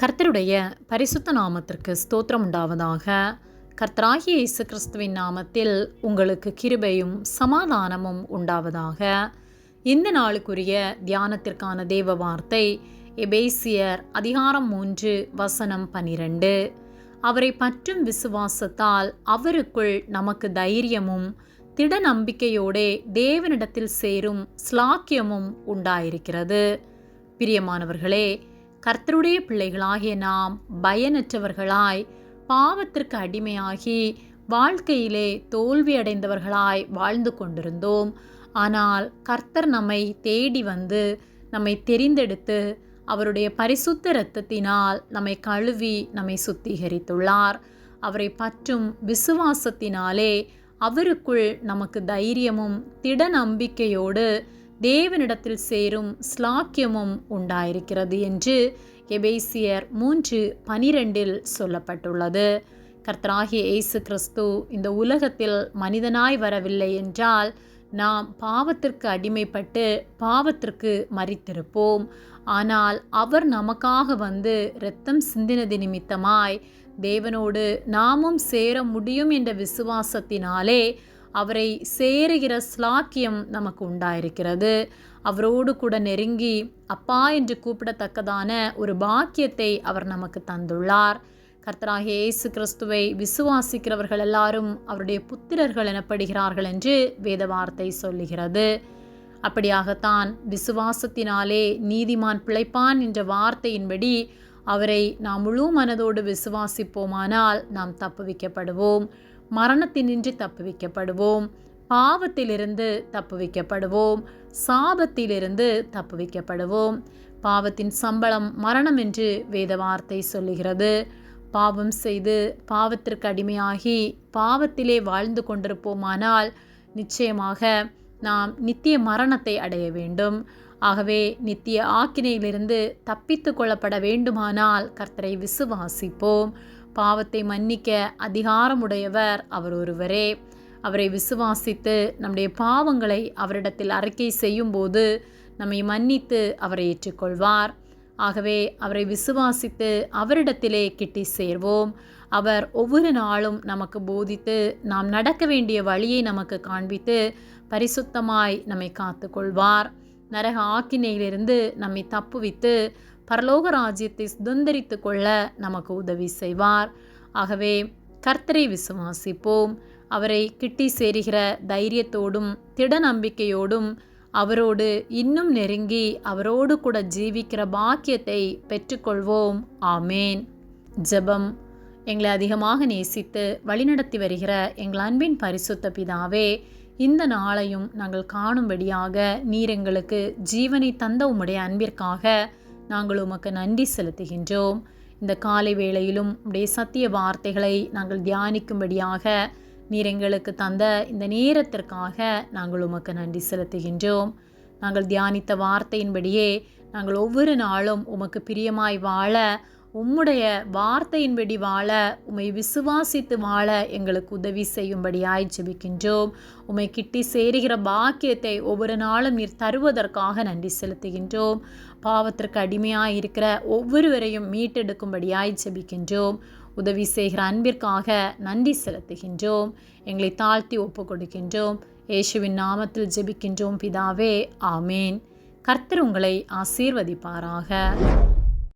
கர்த்தருடைய பரிசுத்த நாமத்திற்கு ஸ்தோத்திரம் உண்டாவதாக. கர்த்தராகிய இயேசு கிறிஸ்துவின் நாமத்தில் உங்களுக்கு கிருபையும் சமாதானமும் உண்டாவதாக. இந்த நாளுக்குரிய தியானத்திற்கான தேவ வார்த்தை எபேசியர் அதிகாரம் 3 வசனம் 12. அவரை பற்றும் விசுவாசத்தால் அவருக்குள் நமக்கு தைரியமும் திட நம்பிக்கையோடே தேவனிடத்தில் சேரும் ஸ்லாக்கியமும் உண்டாயிருக்கிறது. பிரியமானவர்களே, கர்த்தருடைய பிள்ளைகளாகிய நாம் பயனற்றவர்களாய், பாவத்திற்கு அடிமையாகி, வாழ்க்கையிலே தோல்வியடைந்தவர்களாய் வாழ்ந்து கொண்டிருந்தோம். ஆனால் கர்த்தர் நம்மை தேடி வந்து நம்மை தெரிந்தெடுத்து அவருடைய பரிசுத்த இரத்தத்தினால் நம்மை கழுவி நம்மை சுத்திகரித்துள்ளார். அவரை பற்றும் விசுவாசத்தினாலே அவருக்குள் நமக்கு தைரியமும் திட நம்பிக்கையோடு தேவனிடத்தில் சேரும் ஸ்லாக்கியமும் உண்டாயிருக்கிறது என்று எபேசியர் 3:12 சொல்லப்பட்டுள்ளது. கர்த்தராகிய இயேசு கிறிஸ்து இந்த உலகத்தில் மனிதனாய் வரவில்லை என்றால் நாம் பாவத்திற்கு அடிமைப்பட்டு பாவத்திற்கு மரித்திருப்போம். ஆனால் அவர் நமக்காக வந்து இரத்தம் சிந்தினது நிமித்தமாய் தேவனோடு நாமும் சேர முடியும் என்ற விசுவாசத்தினாலே அவரை சேருகிற ஸ்லாக்கியம் நமக்கு உண்டாயிருக்கிறது. அவரோடு கூட நெருங்கி அப்பா என்று கூப்பிடத்தக்கதான ஒரு பாக்கியத்தை அவர் நமக்கு தந்துள்ளார். கர்த்தராகிய இயேசு கிறிஸ்துவை விசுவாசிக்கிறவர்கள் எல்லாரும் அவருடைய புத்திரர்கள் எனப்படுகிறார்கள் என்று வேத வார்த்தை சொல்லுகிறது. அப்படியாகத்தான் விசுவாசத்தினாலே நீதிமான் பிழைப்பான் என்ற வார்த்தையின்படி அவரை நாம் முழு மனதோடு விசுவாசிப்போமானால் நாம் தப்புவிக்கப்படுவோம். மரணத்தினின்று தப்புவிக்கப்படுவோம். பாவத்திலிருந்து தப்புவிக்கப்படுவோம். சாபத்திலிருந்து தப்புவிக்கப்படுவோம். பாவத்தின் சம்பளம் மரணம் என்று வேத வார்த்தை சொல்லுகிறது. பாவம் செய்து பாவத்திற்கு அடிமையாகி பாவத்திலே வாழ்ந்து கொண்டிருப்போமானால் நிச்சயமாக நாம் நித்திய மரணத்தை அடைய வேண்டும். ஆகவே நித்திய ஆக்கினையிலிருந்து தப்பித்து கொள்ளப்பட வேண்டுமானால் கர்த்தரை விசுவாசிப்போம். பாவத்தை மன்னிக்க அதிகாரமுடையவர் அவர் ஒருவரே. அவரை விசுவாசித்து நம்முடைய பாவங்களை அவரிடத்தில் அறிக்கை செய்யும்போது நம்மை மன்னித்து அவரை ஏற்றுக்கொள்வார். ஆகவே அவரை விசுவாசித்து அவரிடத்திலே கிட்டி சேர்வோம். அவர் ஒவ்வொரு நாளும் நமக்கு போதித்து நாம் நடக்க வேண்டிய வழியை நமக்கு காண்பித்து பரிசுத்தமாய் நம்மை காத்து கொள்வார். நரக ஆக்கினையிலிருந்து நம்மை தப்புவித்து பரலோக ராஜ்யத்தை சுதந்திரித்து கொள்ள நமக்கு உதவி செய்வார். ஆகவே கர்த்தரை விசுவாசிப்போம். அவரை கிட்டி சேருகிற தைரியத்தோடும் திட நம்பிக்கையோடும் அவரோடு இன்னும் நெருங்கி அவரோடு கூட ஜீவிக்கிற பாக்கியத்தை பெற்றுக்கொள்வோம். ஆமேன். ஜெபம். எங்களை அதிகமாக நேசித்து வழிநடத்தி வருகிற எங்கள் அன்பின் பரிசுத்த பிதாவே, இந்த நாளையும் நாங்கள் காணும்படியாக நீர் எங்களுக்கு ஜீவனை தந்த உம்முடைய அன்பிற்காக நாங்கள் உமக்கு நன்றி செலுத்துகின்றோம். இந்த காலை வேளையிலும் உடைய சத்திய வார்த்தைகளை நாங்கள் தியானிக்கும்படியாக நீர் எங்களுக்கு தந்த இந்த நேரத்திற்காக நாங்கள் உமக்கு நன்றி செலுத்துகின்றோம். நாங்கள் தியானித்த வார்த்தையின்படியே நாங்கள் ஒவ்வொரு நாளும் உமக்கு பிரியமாய் வாழ, உம்முடைய வார்த்தையின்படி வாழ, உம்மை விசுவாசித்து வாழ எங்களுக்கு உதவி செய்யும்படியாய் ஜெபிக்கின்றோம். உம்மை கிட்டி சேருகிற பாக்கியத்தை ஒவ்வொரு நாளும் நீர் தருவதற்காக நன்றி செலுத்துகின்றோம். பாவத்திற்கு அடிமையாய் இருக்கிற ஒவ்வொருவரையும் மீட்டெடுக்கும்படியாய் ஜெபிக்கின்றோம். உதவி செய்கிற அன்பிற்காக நன்றி செலுத்துகின்றோம். எங்களை தாழ்த்தி ஒப்பு கொடுக்கின்றோம். இயேசுவின் நாமத்தில் ஜெபிக்கின்றோம் பிதாவே. ஆமேன். கர்த்தர் உங்களை ஆசீர்வதிப்பாராக.